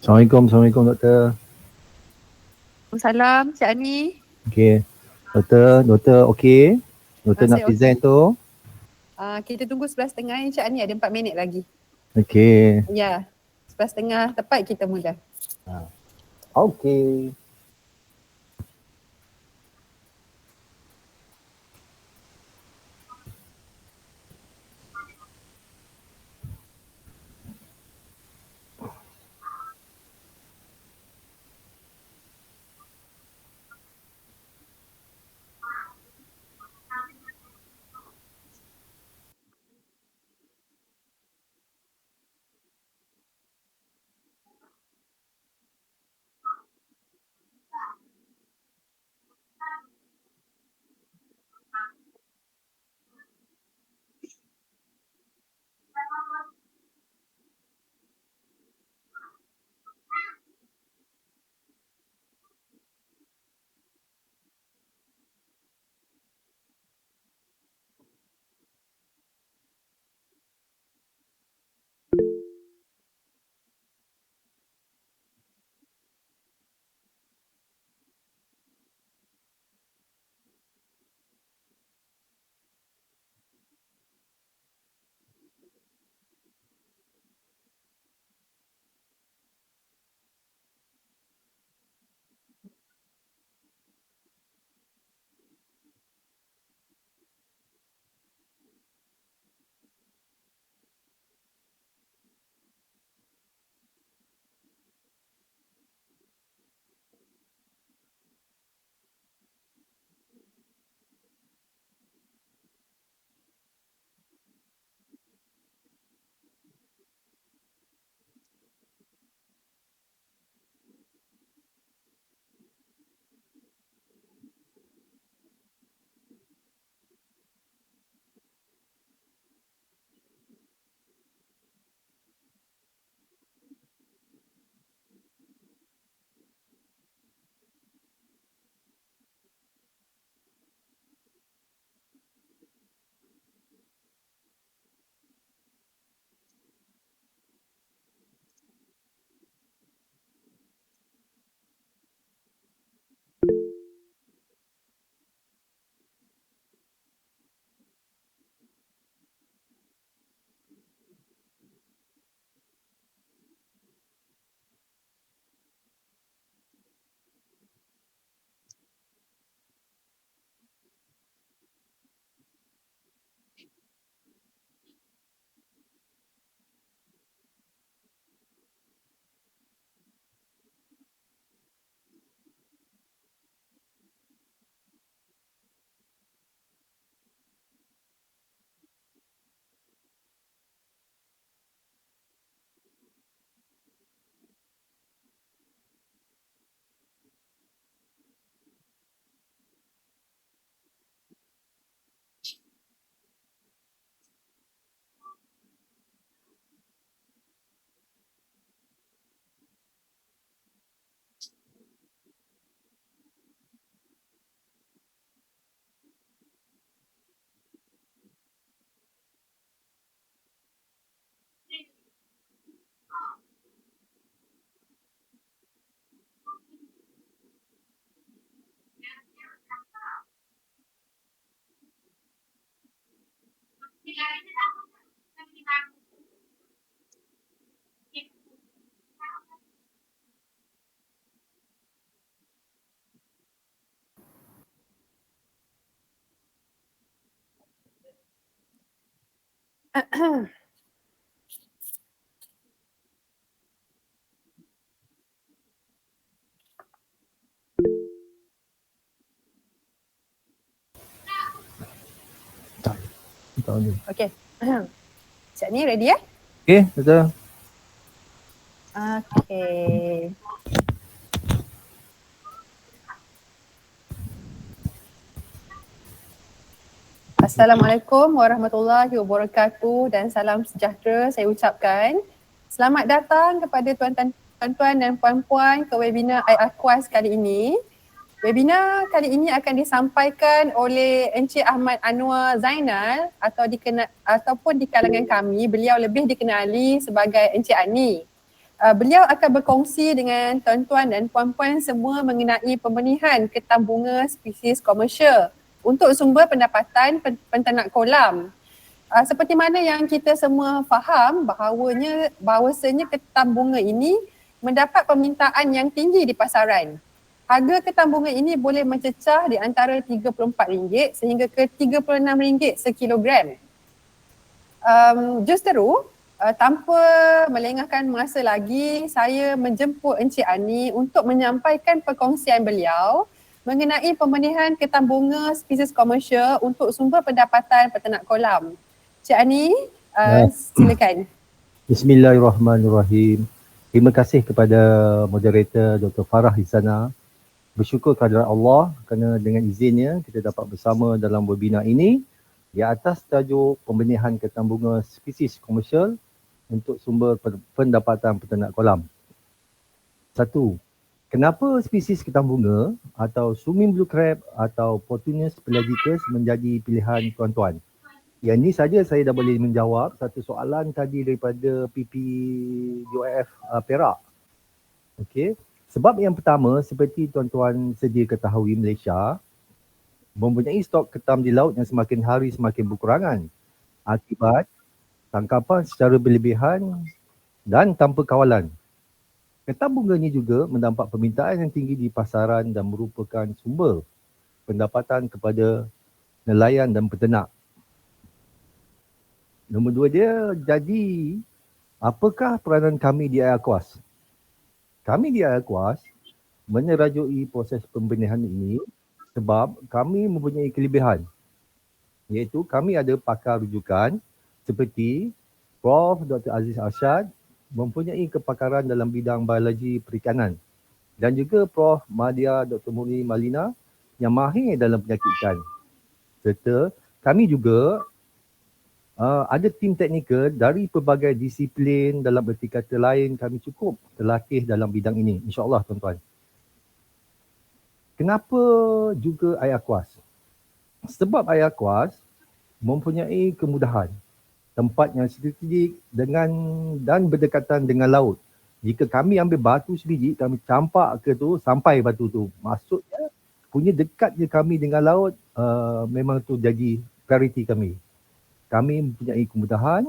Assalamualaikum doktor. Salam Cik Ani. Okey. Doktor okey. Doktor nak Masih present okey. tu. Kita tunggu 11.30 ni Cik Ani, ada 4 minit lagi. Okey. Ya, 11.30 tepat kita mula. Okey. Okey. Cik Ani ready ya? Okey, doktor. Okey. Assalamualaikum warahmatullahi wabarakatuh dan salam sejahtera saya ucapkan. Selamat datang kepada tuan-tuan dan puan-puan ke webinar iAquas kali ini. Webinar kali ini akan disampaikan oleh Encik Ahmad Anwar Zainal ataupun di kalangan kami beliau lebih dikenali sebagai Encik Ani. Beliau akan berkongsi dengan tuan-tuan dan puan-puan semua mengenai pembenihan ketam bunga spesies komersial untuk sumber pendapatan penternak kolam. Seperti mana yang kita semua faham bahawasanya ketam bunga ini mendapat permintaan yang tinggi di pasaran. Harga ketam bunga ini boleh mencecah di antara RM34 sehingga ke RM36 sekilogram. Justeru, tanpa melengahkan masa lagi, saya menjemput Encik Ani untuk menyampaikan perkongsian beliau mengenai pembenihan ketam bunga spesies komersial untuk sumber pendapatan peternak kolam. Encik Ani, silakan. Bismillahirrahmanirrahim. Terima kasih kepada moderator Dr. Farah di sana. Bersyukur kepada Allah kerana dengan izinnya kita dapat bersama dalam webinar ini di atas tajuk pembenihan ketam bunga spesies komersial untuk sumber pendapatan peternak kolam. 1. Kenapa spesies ketam bunga atau swimming blue crab atau Portunus pelagicus menjadi pilihan tuan-tuan? Yang ini saja saya dah boleh menjawab satu soalan tadi daripada PPDOF Perak. Okey. Sebab yang pertama, seperti tuan-tuan sedia ketahui, Malaysia mempunyai stok ketam di laut yang semakin hari semakin berkurangan akibat tangkapan secara berlebihan dan tanpa kawalan. Ketam bunga ini juga mendapat permintaan yang tinggi di pasaran dan merupakan sumber pendapatan kepada nelayan dan peternak. Nombor 2 dia, jadi apakah peranan kami di Aquas? Kami di Aquas menyerajui proses pembenihan ini sebab kami mempunyai kelebihan, iaitu kami ada pakar rujukan seperti Prof. Dr. Aziz Arshad mempunyai kepakaran dalam bidang biologi perikanan dan juga Prof. Madia Dr. Murni Malina yang mahir dalam penyakit ikan. Serta kami juga ada tim teknikal dari pelbagai disiplin, dalam erti kata lain kami cukup terlatih dalam bidang ini, insyaAllah tuan-tuan. Kenapa juga Aquas? Sebab Aquas mempunyai kemudahan, tempat yang strategik dan berdekatan dengan laut. Jika kami ambil batu sebiji, kami campak ke tu sampai batu tu. Maksudnya punya dekat je kami dengan laut, memang tu jadi prioriti kami. Kami mempunyai kemudahan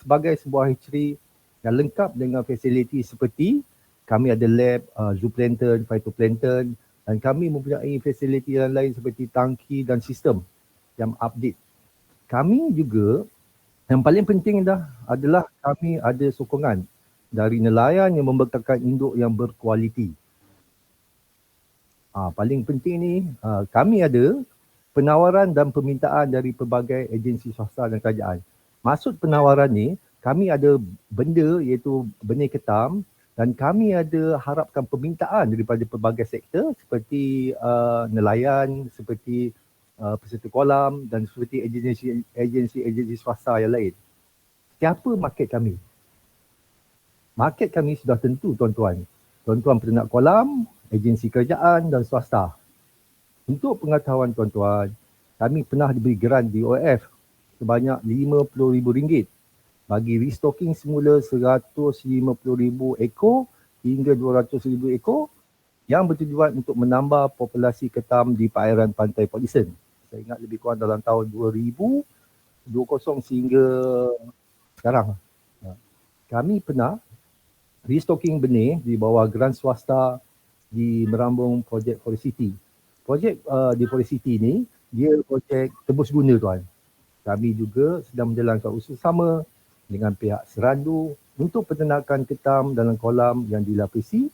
sebagai sebuah hatchery yang lengkap dengan fasiliti seperti kami ada lab zooplankton, phytoplankton dan kami mempunyai fasiliti yang lain seperti tangki dan sistem yang update. Kami juga yang paling penting adalah kami ada sokongan dari nelayan yang membekalkan induk yang berkualiti. Paling penting ni kami ada penawaran dan permintaan dari pelbagai agensi swasta dan kerajaan. Maksud penawaran ni, kami ada benda iaitu benih ketam dan kami ada harapkan permintaan daripada pelbagai sektor seperti nelayan, seperti peserta kolam dan seperti agensi swasta yang lain. Siapa market kami? Market kami sudah tentu tuan-tuan. Tuan-tuan peternak kolam, agensi kerajaan dan swasta. Untuk pengetahuan tuan-tuan, kami pernah diberi grant di OF sebanyak RM50,000 bagi restocking semula 150,000 ekor hingga 200,000 ekor yang bertujuan untuk menambah populasi ketam di perairan pantai Port Dickson. Saya ingat lebih kurang dalam tahun 2020 sehingga sekarang. Kami pernah restocking benih di bawah grant swasta di merambung projek Forest City. Projek di Forest City ni, dia projek tebus guna tuan. Kami juga sedang menjalankan usaha sama dengan pihak Serandu untuk peternakan ketam dalam kolam yang dilapisi.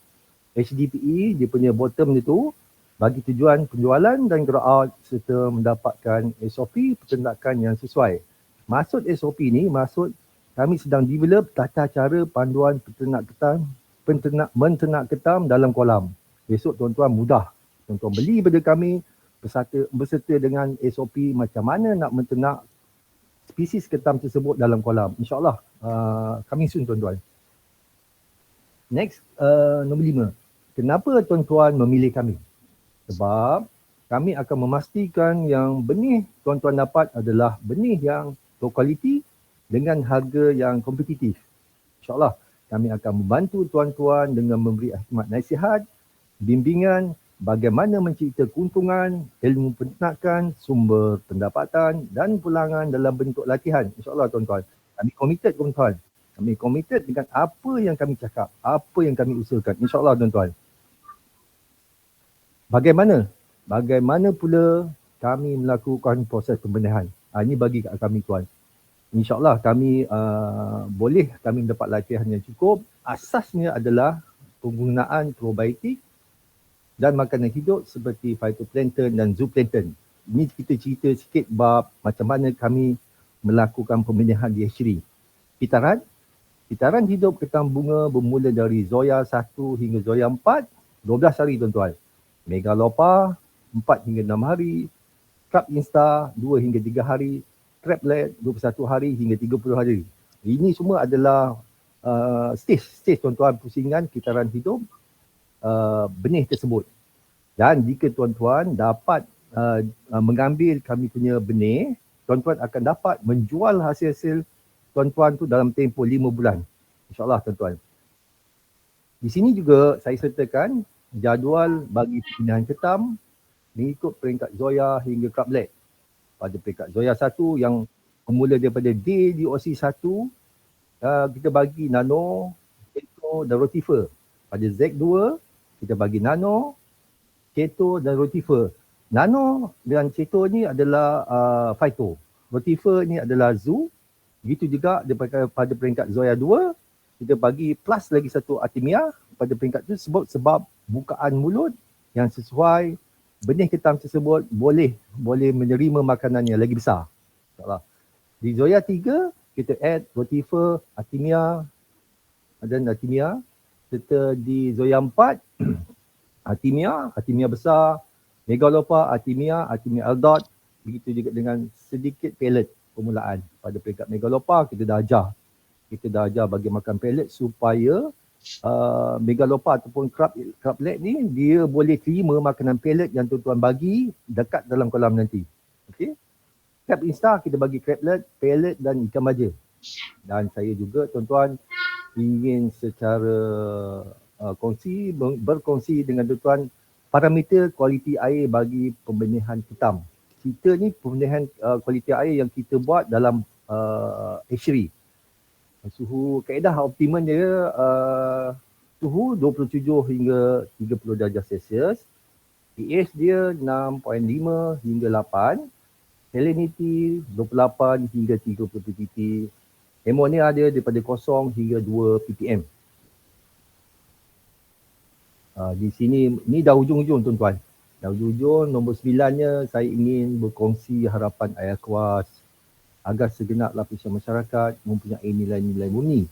HDPE, dia punya bottom dia tu, bagi tujuan penjualan dan grow out serta mendapatkan SOP peternakan yang sesuai. Maksud SOP ni, maksud kami sedang develop tata cara panduan menternak ketam dalam kolam. Besok tuan-tuan mudah. Tuan-tuan beli pada kami berserta dengan SOP macam mana nak menternak spesies ketam tersebut dalam kolam. InsyaAllah kami soon tuan-tuan. Next, nombor 5. Kenapa tuan-tuan memilih kami? Sebab kami akan memastikan yang benih tuan-tuan dapat adalah benih yang low quality dengan harga yang kompetitif. InsyaAllah Kami akan membantu tuan-tuan dengan memberi khidmat nasihat, bimbingan, bagaimana mencipta keuntungan, ilmu peternakan, sumber pendapatan dan pulangan dalam bentuk latihan. InsyaAllah tuan-tuan. Kami komited tuan-tuan. Kami komited dengan apa yang kami cakap, apa yang kami usulkan. InsyaAllah tuan-tuan. Bagaimana pula kami melakukan proses pembenahan. Ini bagi kat kami tuan. InsyaAllah kami boleh kami dapat latihan yang cukup. Asasnya adalah penggunaan probiotik dan makanan hidup seperti phytoplankton dan zooplankton. Ini kita cerita sikit bab macam mana kami melakukan pembenahan di hatchery. Kitaran hidup ketam bunga bermula dari zoya 1 hingga zoya 4, 12 hari tuan-tuan. Megalopa 4 hingga 6 hari, Crab Insta 2 hingga 3 hari, Crablet 21 hari hingga 30 hari. Ini semua adalah stage tuan-tuan pusingan kitaran hidup benih tersebut. Dan jika tuan-tuan dapat mengambil kami punya benih, tuan-tuan akan dapat menjual hasil-hasil tuan-tuan tu dalam tempoh 5 bulan. InsyaAllah tuan-tuan. Di sini juga saya sertakan jadual bagi pembinaan ketam mengikut peringkat zoya hingga crablet. Pada peringkat zoya 1 yang bermula daripada D di OC1, kita bagi nano, keto dan rotifer. Pada Z2, kita bagi nano, keto dan rotifer. Nano dan keto ni adalah phyto. Rotifer ni adalah zoo. Begitu juga pada peringkat zoya 2, kita bagi plus lagi satu artemia pada peringkat tersebut sebab bukaan mulut yang sesuai benih ketam tersebut boleh menerima makanan yang lagi besar. Di zoya 3, kita add rotifer, artemia dan artemia. Serta di zoya 4, artemia besar, megalopa, artemia aldot. Begitu juga dengan sedikit pellet permulaan. Pada peringkat megalopa, kita dah ajar bagi makan pellet supaya megalopa ataupun crablet ni dia boleh terima makanan pellet yang tuan-tuan bagi dekat dalam kolam nanti. Okey. Crab Insta kita bagi crablet, pellet dan ikan baja. Dan saya juga tuan-tuan ingin secara berkongsi dengan tuan-tuan parameter kualiti air bagi pembenihan ketam. Kita ni pembenihan kualiti air yang kita buat dalam hatchery. Suhu kaedah optimum dia suhu 27 hingga 30 darjah Celsius. pH dia 6.5 hingga 8. Salinity 28 hingga 30 ppm. Ammonia dia daripada 0 hingga 2 ppm. Di sini, ni dah hujung-hujung tuan-tuan. Dah hujung-hujung, nombor 9-nya saya ingin berkongsi harapan Aquas agar segenap lapisan masyarakat mempunyai nilai-nilai murni.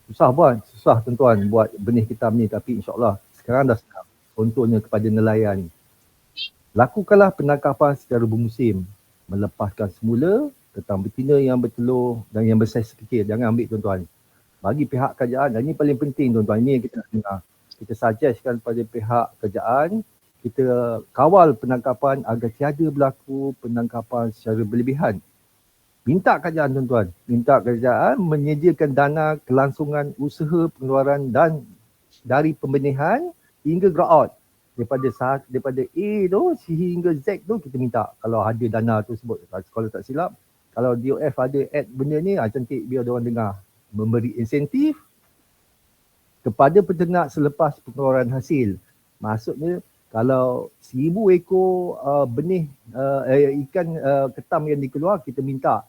Susah tuan-tuan buat benih ketam ni, tapi insyaAllah sekarang dah senang. Contohnya kepada nelayan. Lakukanlah penangkapan secara bermusim. Melepaskan semula ketam betina yang bertelur dan yang bersaiz kecil. Jangan ambil tuan-tuan. Bagi pihak kerajaan, dan ini paling penting tuan-tuan, ini yang kita nak dengar. Kita suggestkan pada pihak kerajaan, kita kawal penangkapan agar tiada berlaku penangkapan secara berlebihan. Minta kerajaan tuan-tuan, minta kerajaan menyediakan dana kelangsungan usaha pengeluaran dan dari pembenihan hingga grow out. Daripada A tu sehingga Z tu kita minta kalau ada dana tu sebut. Kalau tak silap, kalau DOF ada add benda ni, cantik biar orang dengar. Memberi insentif kepada peternak selepas pengeluaran hasil. Maksudnya kalau 1000 ekor benih ikan ketam yang dikeluar, kita minta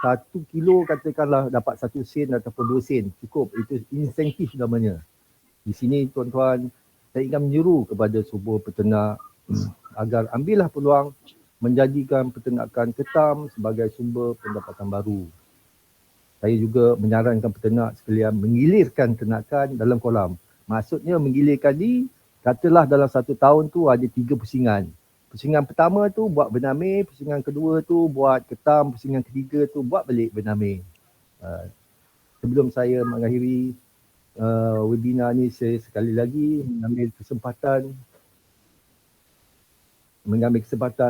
1 kilo katakanlah dapat 1 sen ataupun 2 sen. Cukup, itu insentif namanya. Di sini tuan-tuan, saya ingin menyuruh kepada semua peternak agar ambillah peluang menjadikan peternakan ketam sebagai sumber pendapatan baru. Saya juga menyarankan peternak sekalian menggilirkan ternakan dalam kolam. Maksudnya menggilirkan ni, katalah dalam 1 tahun tu ada 3 pusingan. Pusingan pertama tu buat bernameh, pusingan kedua tu buat ketam, pusingan ketiga tu buat balik bernameh. Sebelum saya mengakhiri webinar ni, saya sekali lagi mengambil kesempatan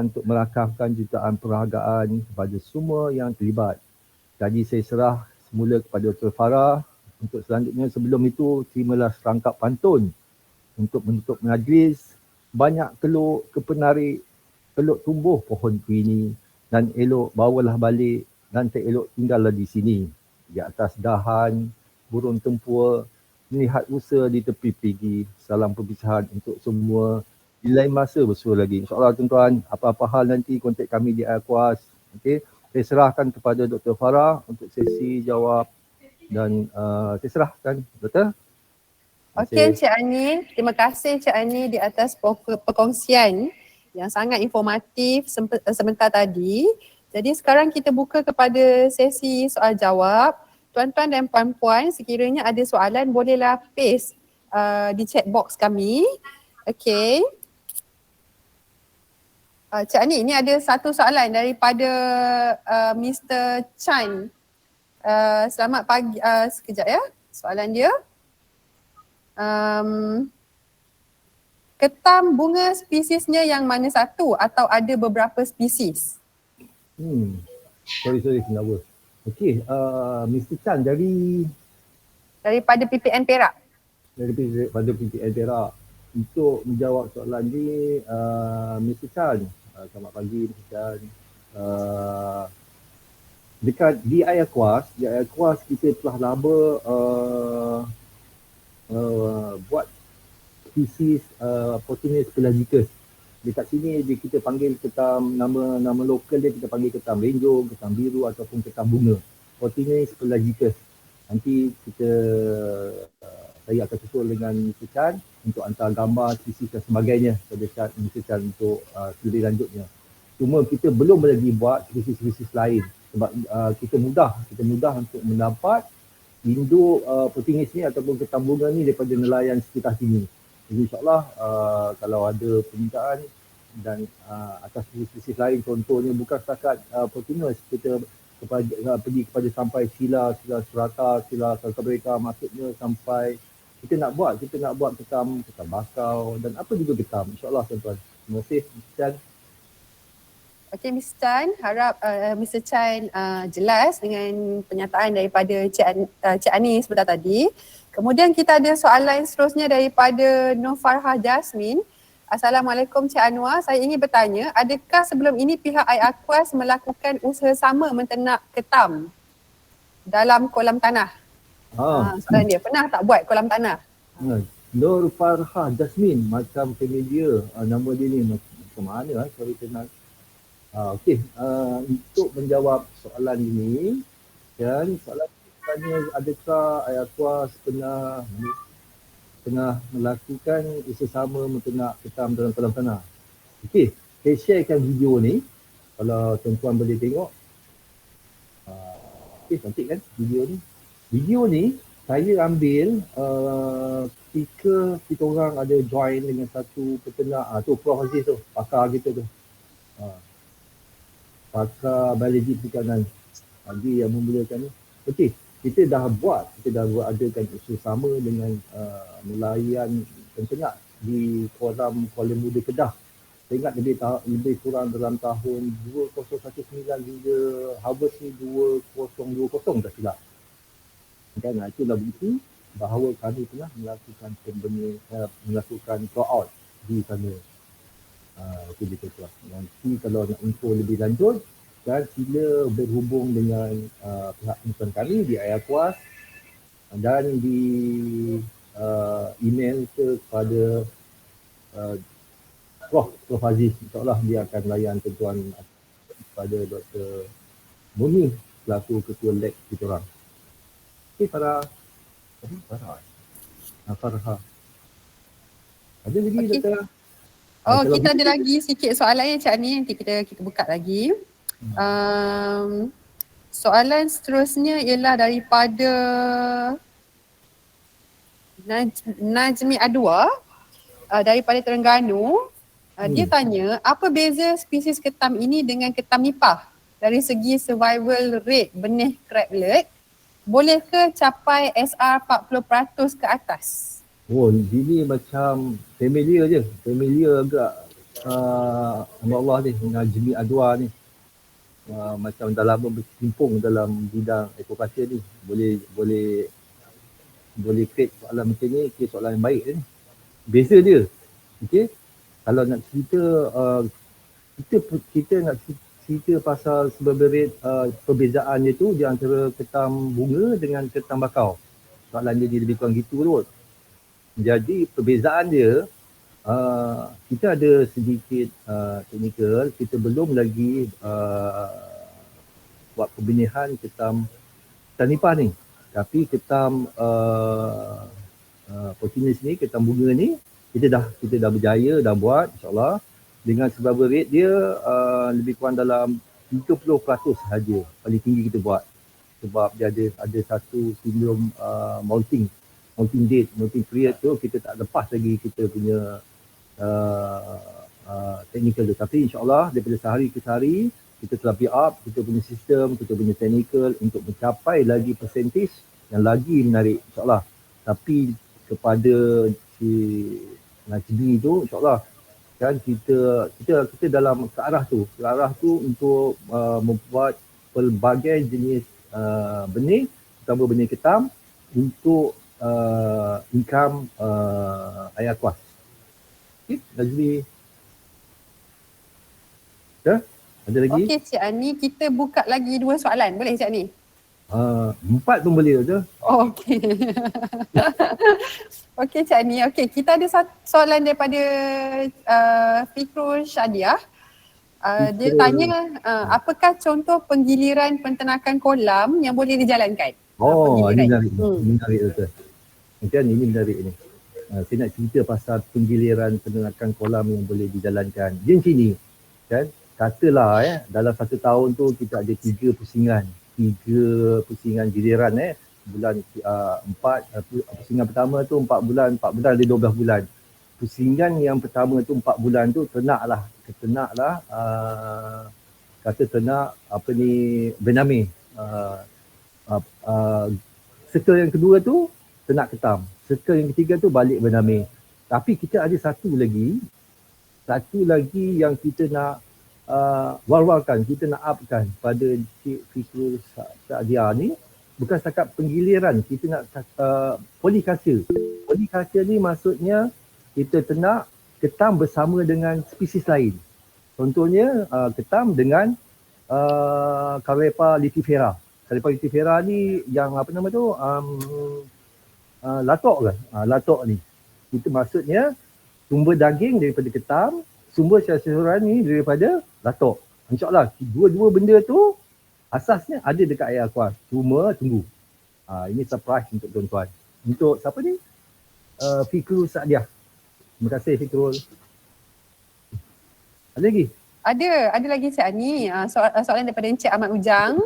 untuk merakamkan jutaan penghargaan kepada semua yang terlibat. Tadi saya serah semula kepada Dr. Farah Untuk selanjutnya sebelum itu terimalah serangkap pantun untuk menutup majlis. Banyak teluk ke penarik, elok tumbuh pohon kuini dan elok bawalah balik dan tak elok tinggallah di sini. Di atas dahan burung tempua melihat usa di tepi perigi. Salam perpisahan untuk semua. Di lain masa bersua lagi. InsyaAllah tuan-tuan, apa-apa hal nanti kontak kami di Airquas. Okay. Saya serahkan kepada Dr. Farah untuk sesi jawab dan saya serahkan. Doktor? Okey Encik Ani, terima kasih Encik Ani di atas perkongsian yang sangat informatif sebentar tadi. Jadi sekarang kita buka kepada sesi soal jawab. Tuan-tuan dan puan-puan, sekiranya ada soalan bolehlah paste di chat box kami. Okey. Cik Ani, ini ada satu soalan daripada Mr. Chan. Selamat pagi, sekejap ya soalan dia. Ketam bunga spesiesnya yang mana satu atau ada beberapa spesies? Sorry, kenapa? Okey, Mr. Chan daripada PPN Perak. Daripada PPN Perak. Untuk menjawab soalan ni, Mr. Chan, selamat pagi Mr. Chan. Dekat di Airquas kita telah laba buat spesies Potinus pelagicus. Dekat sini kita panggil ketam, nama lokal dia kita panggil ketam renjong, ketam biru ataupun ketam bunga. Potinus pelagicus. Nanti saya akan susul dengan Mr. Chan untuk hantar gambar, spesies dan sebagainya kepada Mr. Chan untuk studi lanjutnya. Cuma kita belum lagi buat spesies-spesies lain sebab kita mudah untuk mendapat induk potinus ni ataupun ketam bunga ni daripada nelayan sekitar sini. Jadi insyaAllah kalau ada permintaan dan atas spesies lain, contohnya bukan setakat potinus, kita pergi kepada sampai sila serata, sila mereka, maksudnya sampai kita nak buat ketam bakau dan apa juga ketam. InsyaAllah tuan-tuan. Terima kasih Mr. Chan. Okey Mr. Chan, harap Mr. Chan jelas dengan pernyataan daripada Cik Ani sebentar tadi. Kemudian kita ada soalan seterusnya daripada Nur Farhah Jasmine. Assalamualaikum Cik Anwar, saya ingin bertanya, adakah sebelum ini pihak Airquas melakukan usaha sama menternak ketam dalam kolam tanah? Soalan dia, pernah tak buat kolam tanah? Nur Farhah Jasmine, macam familiar nama dia ni, macam mana sorry kenal. Okey, untuk menjawab soalan ini, dan soalan tanya adakah Airquas pernah melakukan usaha sama menternak ketam dalam kolam tanah. Okey, saya sharekan video ni kalau tuan-tuan boleh tengok. Okey, cantik kan video ni. Video ni saya ambil ketika kita orang ada join dengan satu peternak, tu Prof Aziz tu, pakar kita tu. Pakar biologi perikanan. Dia yang memulakan ni. Okey, kita dah adakan usaha sama dengan nelayan peternak di kolam Kuala Muda Kedah. Saya ingat lebih kurang dalam tahun 2019 hingga harvest ni 2020 tak silap. Kan itulah bukti bahawa kami telah melakukan throw out di sana. Itu betul lah. Nanti kalau nak info lebih lanjut, dan sila berhubung dengan pihak penyusunan kami di Airquas dan di email kepada Prof Aziz. InsyaAllah dia akan layan tuan kepada Dr. Muni selaku ketua lab kita orang. Okay, Farah. Farah. Ada lagi okay. Doktor? Kita ada lagi sikit soalan ya Cik Ani, nanti kita buka lagi. Soalan seterusnya ialah daripada Najmi Adwa daripada Terengganu. Dia tanya, apa beza spesies ketam ini dengan ketam nipah dari segi survival rate benih crablet? Bolehkah capai SR 40% ke atas? Ini macam familiar je. Familiar agak Allah ni, Najmi Adwa ni. Macam dah lama berkecimpung dalam bidang aquaculture ni. Boleh boleh create soalan macam ni, create soalan yang baik ni. Beza dia. Okey. Kalau nak cerita kita nak cerita pasal sebenarnya perbezaan dia tu di antara ketam bunga dengan ketam bakau. Soalan dia lebih kurang gitu kot. Jadi perbezaan dia kita ada sedikit teknikal, kita belum lagi buat pembenihan ketam nipah ni. Tapi ketam Fortunes ni, ketam bunga ni kita dah berjaya dah buat insya-Allah dengan survival rate dia lebih kurang dalam 30% sahaja paling tinggi kita buat. Sebab dia ada satu sindrom molting date, molting period tu kita tak lepas lagi kita punya technical tu. Tapi insya-Allah daripada sehari ke sehari kita telah build up kita punya sistem, kita punya technical untuk mencapai lagi percentage yang lagi menarik insya-Allah. Tapi kepada si Najmi tu insya-Allah kan kita dalam ke arah tu untuk membuat pelbagai jenis benih, terutama benih ketam untuk income air kuas. Okay, Najmi. Ya? Ada lagi? Okey Cik Ani, kita buka lagi 2 soalan. Boleh Cik Ani? 4 pun boleh je. Oh, okey. Okey Cik Ani. Okey, kita ada satu soalan daripada Fikrul Syadiah. Dia tanya apakah contoh penggiliran penternakan kolam yang boleh dijalankan? Ini menarik. Menarik betul. Kan ini menarik ni. Saya nak cerita pasal penggiliran penternakan kolam yang boleh dijalankan. Dia macam ni. Kan? Katalah dalam 1 tahun tu kita ada 3 pusingan giliran bulan 4 pusingan pertama tu 4 bulan ada 12 bulan. Pusingan yang pertama tu 4 bulan tu ternak lah benami. Circle yang kedua tu ternak ketam. Circle yang ketiga tu balik benami. Tapi kita ada satu lagi yang kita nak war-warkan, kita nak upkan pada Cik Fikrul Syadiah ni. Bukan setakat penggiliran, kita nak policulture. Policulture ni maksudnya kita ternak ketam bersama dengan spesies lain. Contohnya ketam dengan Carepa litifera. Carepa litifera ni yang apa nama tu? Latok kan? Latok ni. Itu maksudnya sumber daging daripada ketam, sumber sayur-sayuran ni daripada latok. InsyaAllah dua-dua benda tu asasnya ada dekat air aqua. Cuma tunggu. Ini surprise untuk tuan-tuan. Untuk siapa ni? Fikrul Syadiah. Terima kasih Fikrul. Ada lagi? Ada lagi Cik Ani. Soalan daripada Encik Ahmad Ujang.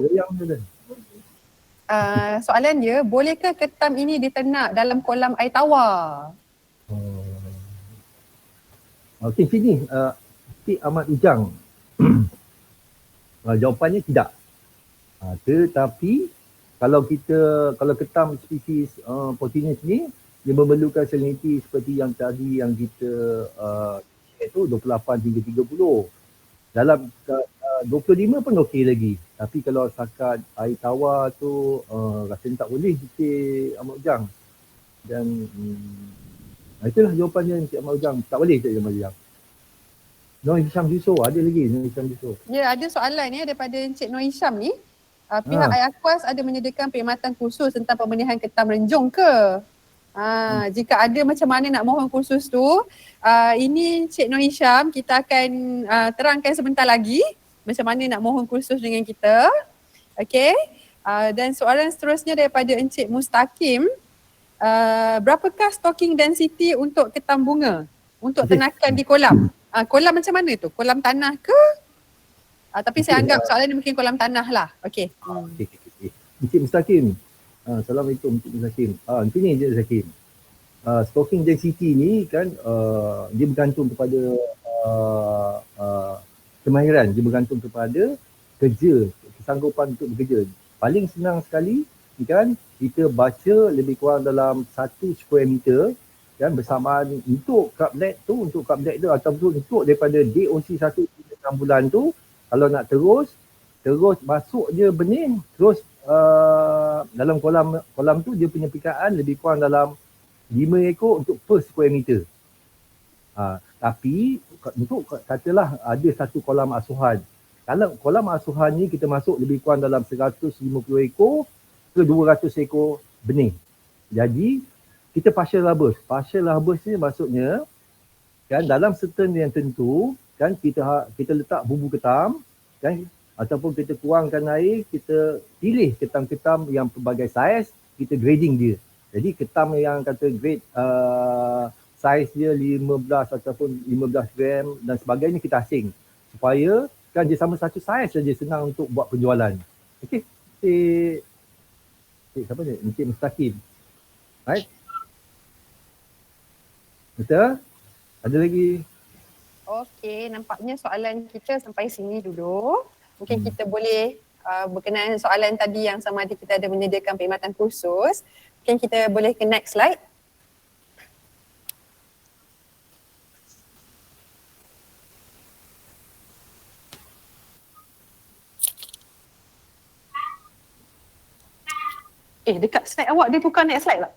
Soalan dia, bolehkah ketam ini diternak dalam kolam air tawar? Okey, sini Cik Ahmad Ujang. Jawapannya tidak. Tetapi kalau ketam spesies Fortunes ni dia memerlukan salinity seperti yang tadi yang kita itu 28 hingga 30. Dalam 25 pun okey lagi. Tapi kalau setakat air tawar tu rasanya tak boleh Cik Ahmad Ujang. Dan itulah jawapannya Cik Ahmad Ujang. Tak boleh Cik Ahmad Ujang. Nur Hisham Yusof, ada lagi Nur Hisham Yusof. Ya, ada soalan daripada Encik Nur Hisham ni. Pihak Ayakuas ada menyediakan perkhidmatan khusus tentang pembenihan ketam renjung ke? Jika ada, macam mana nak mohon kursus tu? Ini Cik Nur Hisham, kita akan terangkan sebentar lagi macam mana nak mohon kursus dengan kita. Okey. Dan soalan seterusnya daripada Encik Mustaqim. Berapakah stocking density untuk ketam bunga untuk ternakan di kolam? Kolam macam mana tu? Kolam tanah ke? Tapi saya anggap soalan ni mungkin kolam tanah lah. Okey. Encik Mustaqim. Assalamualaikum Encik Mustaqim. Macam ni Encik Mustaqim. Stocking density ni kan dia bergantung kepada kemahiran, dia bergantung kepada kerja, kesanggupan untuk bekerja. Paling senang sekali kan kita baca lebih kurang dalam 1 square meter kan bersamaan untuk carbonate tu, ataupun untuk daripada DOC 1 hingga 6 bulan tu, kalau nak terus masuk je benih, terus dalam kolam tu dia punya pikaan lebih kurang dalam 5 ekor untuk per square meter. Tapi untuk katalah ada satu kolam asuhan. Kalau kolam asuhan ni kita masuk lebih kurang dalam 150 ekor ke 200 ekor benih. Jadi kita partial harvest. Partial harvest ni maksudnya kan dalam certain yang tentu kan kita letak bumbu ketam kan ataupun kita kurangkan air, kita pilih ketam-ketam yang pelbagai saiz, kita grading dia. Jadi ketam yang kata grade saiz dia 15 ataupun 15 gram dan sebagainya kita asing supaya kan dia sama satu saiz saja, senang untuk buat penjualan. Okey. Siapa ni? Encik Mustaqim. Right? Betul? Ada lagi? Okey, nampaknya soalan kita sampai sini dulu. Mungkin kita boleh berkenaan soalan tadi yang sama ada kita ada menyediakan perkhidmatan khusus. Mungkin kita boleh ke next slide. Dekat slide awak dia tukar next slide tak?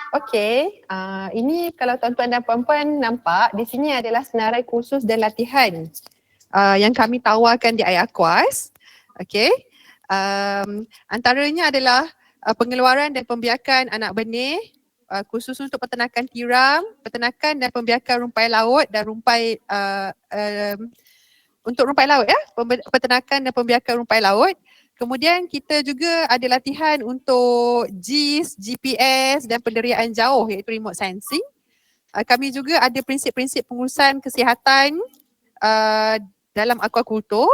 Okey, ini kalau tuan-tuan dan puan-puan nampak di sini adalah senarai kursus dan latihan yang kami tawarkan di iAquas. Okey, antaranya adalah pengeluaran dan pembiakan anak benih, khusus untuk peternakan tiram, peternakan dan pembiakan rumpai laut dan rumpai untuk rumpai laut ya, peternakan dan pembiakan rumpai laut. Kemudian kita juga ada latihan untuk GIS, GPS dan penderiaan jauh iaitu remote sensing. Kami juga ada prinsip-prinsip pengurusan kesihatan dalam aquaculture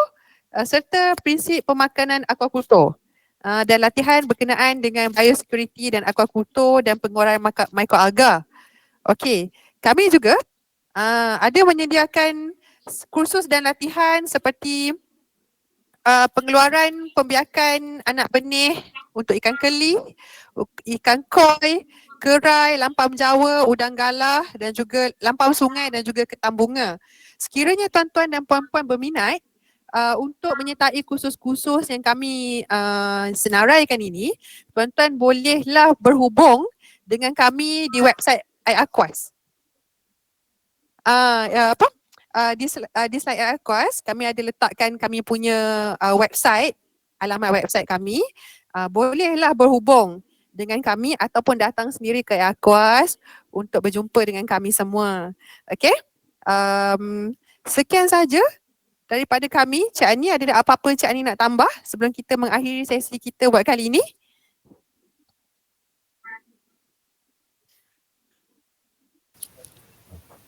serta prinsip pemakanan aquaculture dan latihan berkenaan dengan biosecurity dan aquaculture dan pengeluaran mikroalga. Okey, kami juga ada menyediakan kursus dan latihan seperti pengeluaran pembiakan anak benih untuk ikan keli, ikan koi, kerai, lampam Jawa, udang galah dan juga lampam sungai dan juga ketam bunga. Sekiranya tuan-tuan dan puan-puan berminat untuk menyertai kursus-kursus yang kami senaraikan ini, tuan-tuan bolehlah berhubung dengan kami di website iAquas. Di slide iAquas kami ada letakkan kami punya website, alamat website kami. Bolehlah berhubung dengan kami ataupun datang sendiri ke iAquas untuk berjumpa dengan kami semua. Okey. Sekian saja daripada kami. Cik Ani, ada apa-apa Cik Ani nak tambah sebelum kita mengakhiri sesi kita buat kali ini?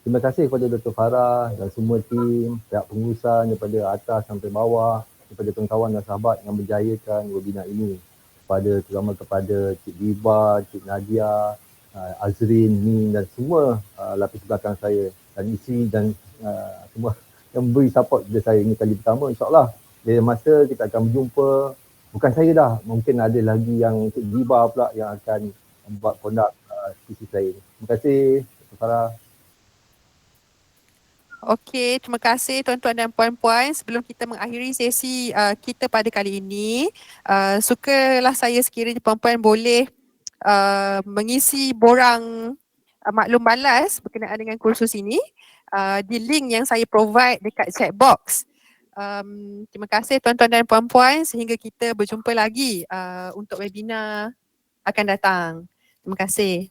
Terima kasih kepada Dr. Farah dan semua tim, pihak pengurusan daripada atas sampai bawah, kepada kawan-kawan dan sahabat yang berjayakan webinar ini. Terutama kepada Cik Diva, Cik Nadia, Azrin, Min dan semua lapis belakang saya dan isteri dan semua yang beri support kepada saya ini kali pertama. InsyaAllah lain masa kita akan berjumpa. Bukan saya dah, mungkin ada lagi yang Cik Diva pula yang akan membuat produk sisi lain. Terima kasih Dr. Farah. Okey, terima kasih tuan-tuan dan puan-puan. Sebelum kita mengakhiri sesi kita pada kali ini, sukalah saya sekiranya puan-puan boleh mengisi borang maklum balas berkenaan dengan kursus ini di link yang saya provide dekat chat box. Terima kasih tuan-tuan dan puan-puan, sehingga kita berjumpa lagi untuk webinar akan datang. Terima kasih.